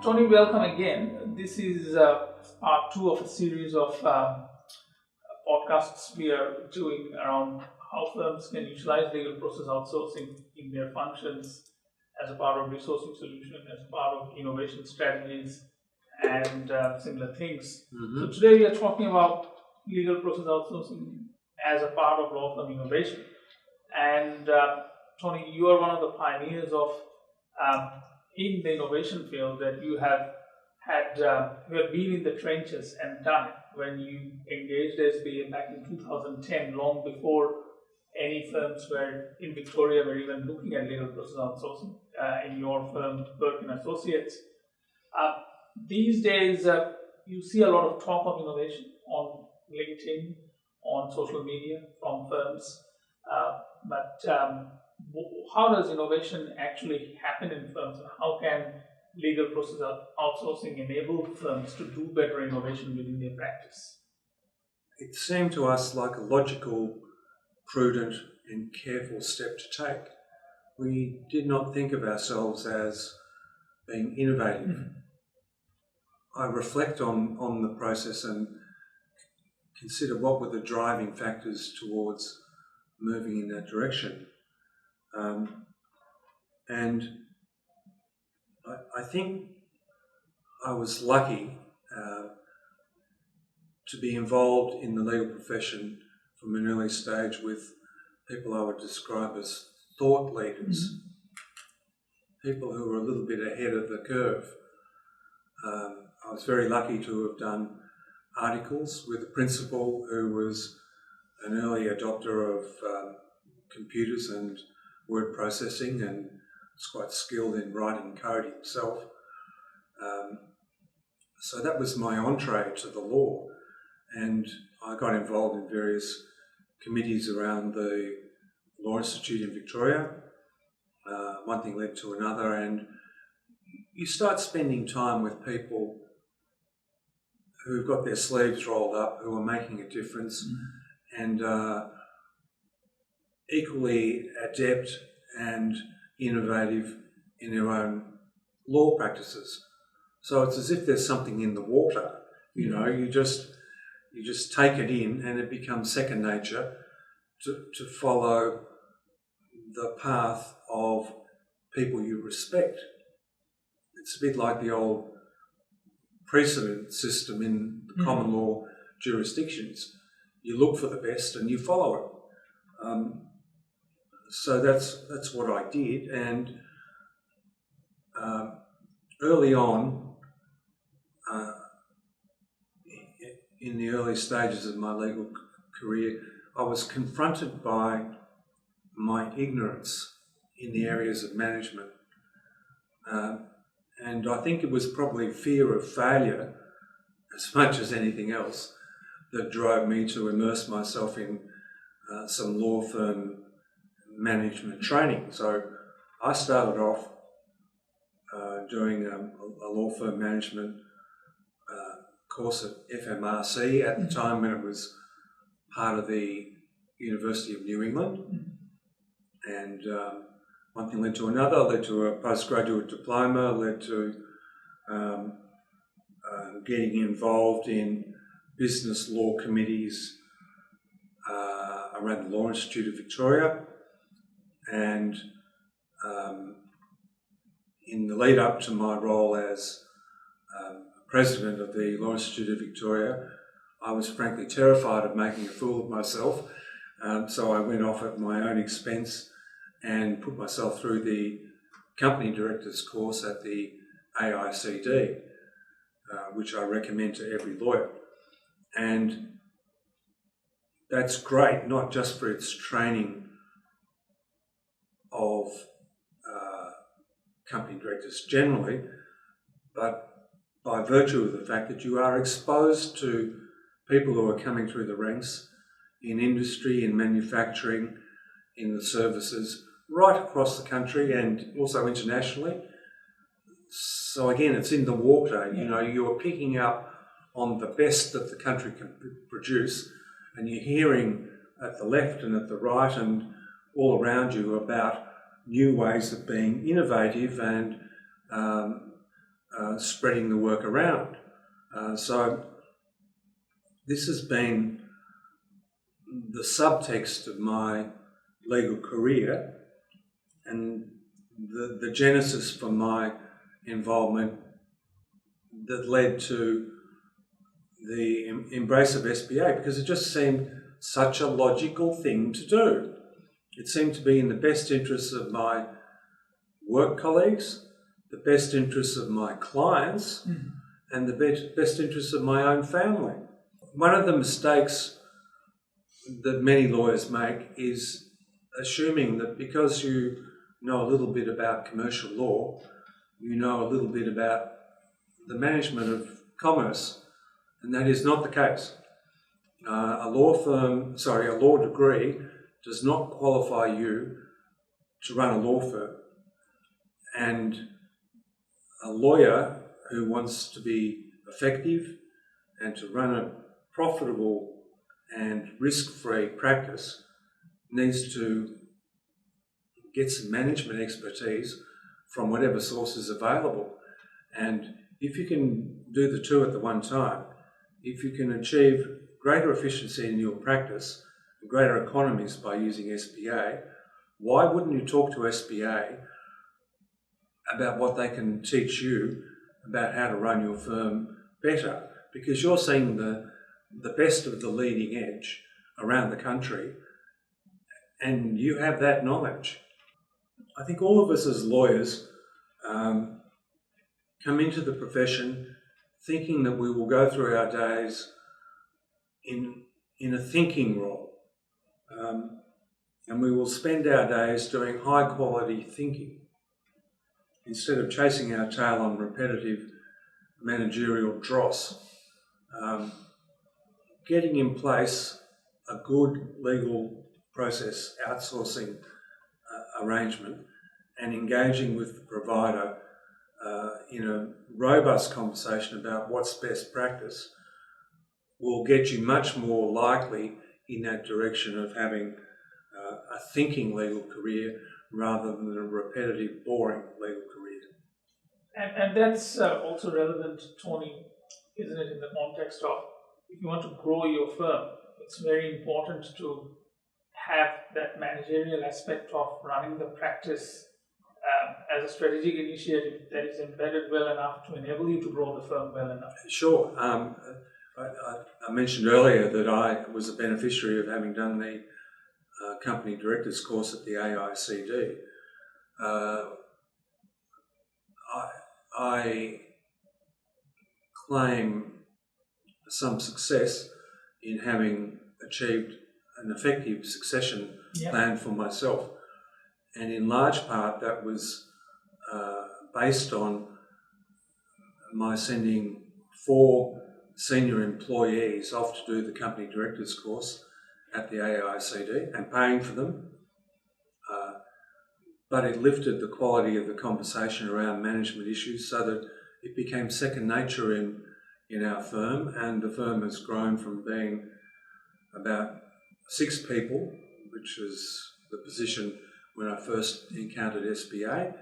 Tony, welcome again. This is part two of a series of podcasts we are doing around how firms can utilize legal process outsourcing in their functions as a part of resourcing solution, as part of innovation strategies, and similar things. So today we are talking about legal process outsourcing as a part of law firm innovation. And Tony, you are one of the pioneers of in the innovation field, that you have had, you have been in the trenches and done it when you engaged SBA back in 2010, long before any firms were in Victoria were even looking at legal process outsourcing in your firm, Burke and Associates. These days, you see a lot of talk of innovation on LinkedIn, on social media from firms, but how does innovation actually happen in firms, and how can legal process outsourcing enable firms to do better innovation within their practice? It seemed to us like a logical, prudent and careful step to take. We did not think of ourselves as being innovative. I reflect on the process and consider what were the driving factors towards moving in that direction. And I think I was lucky to be involved in the legal profession from an early stage with people I would describe as thought leaders, people who were a little bit ahead of the curve. I was very lucky to have done articles with a principal who was an early adopter of computers and word processing, and was quite skilled in writing code himself. So that was my entree to the law, and I got involved in various committees around the Law Institute in Victoria. One thing led to another, and you start spending time with people who've got their sleeves rolled up, who are making a difference, and equally adept and innovative in their own law practices. So it's as if there's something in the water, you know, you just take it in and it becomes second nature to follow the path of people you respect. It's a bit like the old precedent system in the common law jurisdictions. You look for the best and you follow it. So that's what I did, and early on, in the early stages of my legal career, I was confronted by my ignorance in the areas of management, and I think it was probably fear of failure as much as anything else that drove me to immerse myself in some law firm management training. So I started off doing a law firm management course at FMRC at the time when it was part of the University of New England, and one thing led to another, led to a postgraduate diploma, led to getting involved in business law committees around the Law Institute of Victoria. And in the lead up to my role as president of the Law Institute of Victoria, I was frankly terrified of making a fool of myself. So I went off at my own expense and put myself through the company director's course at the AICD, which I recommend to every lawyer. And that's great, not just for its training of company directors generally, but by virtue of the fact that you are exposed to people who are coming through the ranks in industry, in manufacturing, in the services, right across the country and also internationally. So again, it's in the water, you know, you're picking up on the best that the country can produce, and you're hearing at the left and at the right and all around you about new ways of being innovative and spreading the work around. So this has been the subtext of my legal career and the genesis for my involvement that led to the embrace of SBA, because it just seemed such a logical thing to do. It seemed to be in the best interests of my work colleagues, the best interests of my clients, and the best interests of my own family. One of the mistakes that many lawyers make is assuming that because you know a little bit about commercial law, you know a little bit about the management of commerce, and that is not the case. A law degree does not qualify you to run a law firm. And a lawyer who wants to be effective and to run a profitable and risk-free practice needs to get some management expertise from whatever source is available. And if you can do the two at the one time, if you can achieve greater efficiency in your practice, greater economies by using SBA, why wouldn't you talk to SBA about what they can teach you about how to run your firm better? Because you're seeing the best of the leading edge around the country, and you have that knowledge. I think all of us as lawyers come into the profession thinking that we will go through our days in a thinking role. And we will spend our days doing high quality thinking instead of chasing our tail on repetitive managerial dross. Getting in place a good legal process outsourcing arrangement and engaging with the provider in a robust conversation about what's best practice will get you much more likely in that direction of having a thinking legal career rather than a repetitive, boring legal career. And that's also relevant, Tony, isn't it, in the context of if you want to grow your firm, it's very important to have that managerial aspect of running the practice as a strategic initiative that is embedded well enough to enable you to grow the firm well enough. Sure. I mentioned earlier that I was a beneficiary of having done the company directors course at the AICD. I claim some success in having achieved an effective succession plan for myself. And in large part that was based on my sending 4 senior employees off to do the company directors course at the AICD and paying for them. But it lifted the quality of the conversation around management issues so that it became second nature in our firm, and the firm has grown from being about 6 people, which was the position when I first encountered SBA,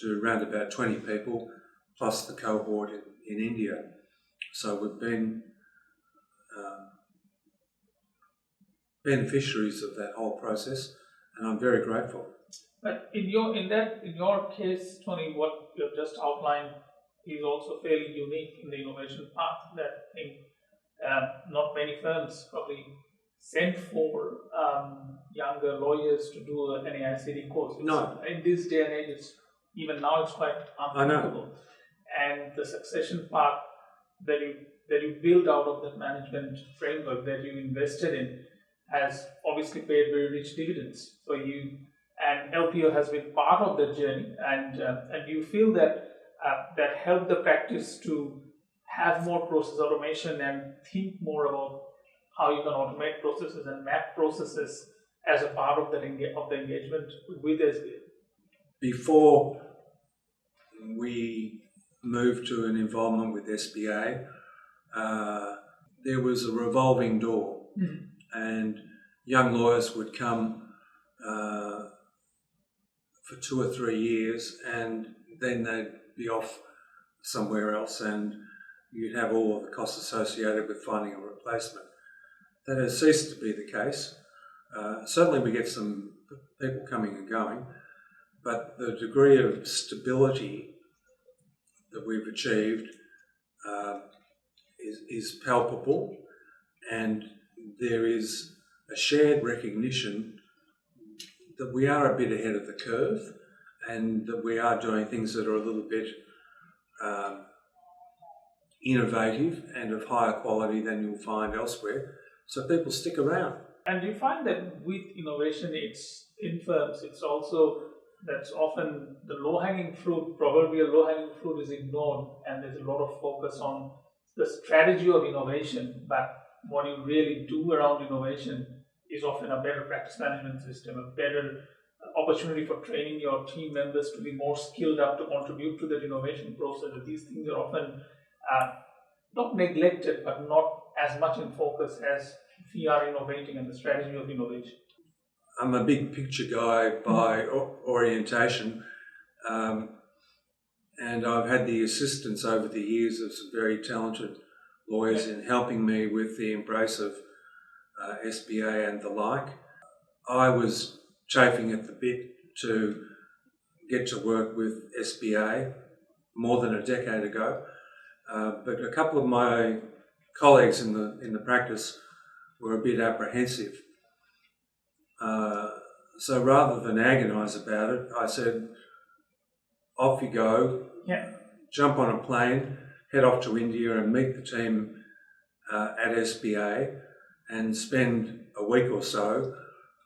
to around about 20 people, plus the cohort in India. So we've been beneficiaries of that whole process, and I'm very grateful. But in your case, Tony, what you have just outlined is also fairly unique in the innovation path. That I think not many firms probably send for younger lawyers to do an AICD course. No. In this day and age, even now it's quite unthinkable. And the succession part that you build out of that management framework that you invested in has obviously paid very rich dividends for you. And LPO has been part of that journey. And you feel that that helped the practice to have more process automation and think more about how you can automate processes and map processes as a part of the engagement with SBA. Before we moved to an involvement with SBA, there was a revolving door, and young lawyers would come for 2 or 3 years, and then they'd be off somewhere else, and you'd have all of the costs associated with finding a replacement. That has ceased to be the case. Certainly we get some people coming and going, but the degree of stability that we've achieved is palpable, and there is a shared recognition that we are a bit ahead of the curve and that we are doing things that are a little bit innovative and of higher quality than you'll find elsewhere. So people stick around. And you find that with innovation, it's in firms, it's also that's often the low-hanging fruit, proverbial low-hanging fruit is ignored, and there's a lot of focus on the strategy of innovation, but what you really do around innovation is often a better practice management system, a better opportunity for training your team members to be more skilled up to contribute to that innovation process. These things are often not neglected, but not as much in focus as we are innovating and the strategy of innovation. I'm a big picture guy by orientation, and I've had the assistance over the years of some very talented lawyers in helping me with the embrace of SBA and the like. I was chafing at the bit to get to work with SBA more than a decade ago, but a couple of my colleagues in the practice were a bit apprehensive. So rather than agonise about it, I said, off you go, jump on a plane, head off to India and meet the team at SBA and spend a week or so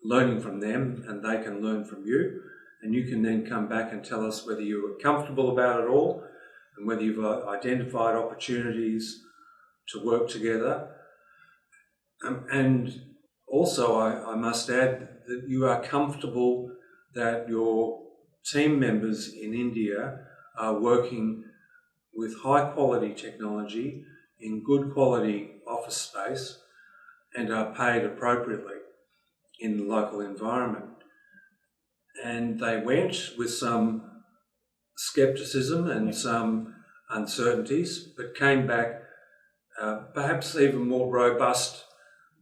learning from them, and they can learn from you, and you can then come back and tell us whether you were comfortable about it all and whether you've identified opportunities to work together. And also, I must add that you are comfortable that your team members in India are working with high quality technology in good quality office space and are paid appropriately in the local environment. And they went with some scepticism and some uncertainties, but came back perhaps even more robust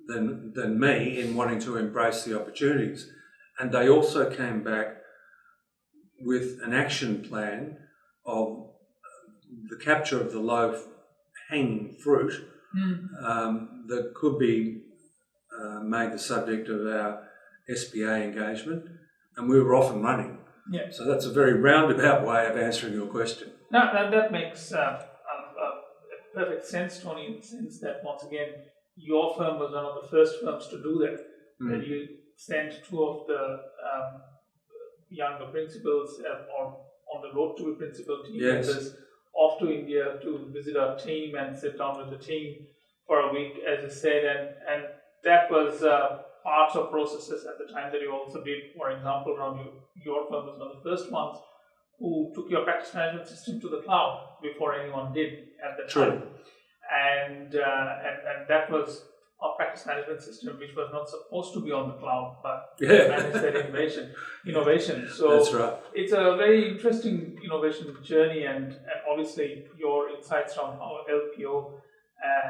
than me in wanting to embrace the opportunities. And they also came back with an action plan of the capture of the low-hanging fruit that could be made the subject of our SBA engagement, and we were off and running. Yeah. So that's a very roundabout way of answering your question. No, that makes perfect sense, Tony, in the sense that, once again, your firm was one of the first firms to do that. That you sent two of the younger principals or on the road to be principal team members off to India to visit our team and sit down with the team for a week, as you said, and that was parts of processes at the time that you also did. For example, around your firm was one of the first ones who took your practice management system to the cloud before anyone did at the time. And that was our practice management system, which was not supposed to be on the cloud, but manage that innovation. So that's right. It's a very interesting innovation journey, and obviously your insights on how LPO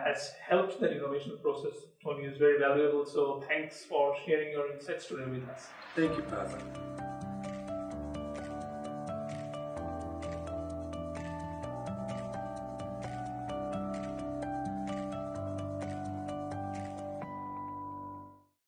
has helped that innovation process, Tony, is very valuable. So thanks for sharing your insights today with us. Thank you, Partha.